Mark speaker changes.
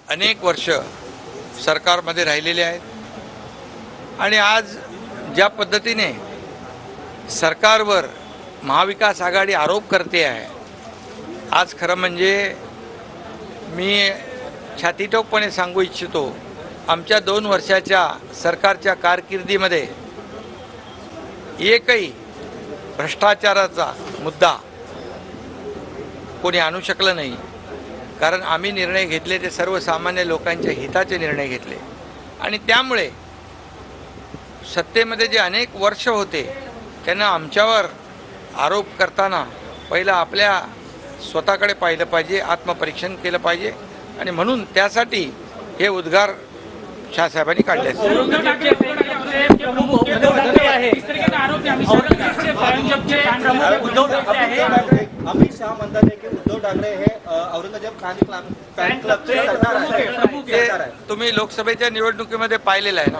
Speaker 1: अनेक वर्ष सरकारमध्ये राहिलेले आहेत आणि आज ज्या पद्धतीने सरकारवर महाविकास आघाडी आरोप करते आहे, आज खरं म्हणजे मी छातीठोकपणे सांगू इच्छितो, आमच्या 2 वर्षाच्या सरकारच्या कारकिर्दीमध्ये एकही भ्रष्टाचाराचा मुद्दा कोणी आणू शकलं नाही. कारण आम्ही निर्णय घेतले ते सर्वसामान्य लोकांच्या हिताचे निर्णय घेतले आणि त्यामुळे सत्तेमध्ये जे अनेक वर्ष होते त्यांना आमच्यावर आरोप करताना पहिलं आपल्या स्वतःकडे पाहिलं पाहिजे, आत्मपरीक्षण केलं पाहिजे आणि म्हणून त्यासाठी हे उद्गार शाहसाहेबांनी काढले.
Speaker 2: अमित शहा म्हणतात की उद्धव ठाकरे हे औरंगजेब फॅन क्लबचे सरदार आहे.
Speaker 1: तुम्ही लोकसभेच्या निवडणुकीमध्ये पाहिलेलं आहे ना.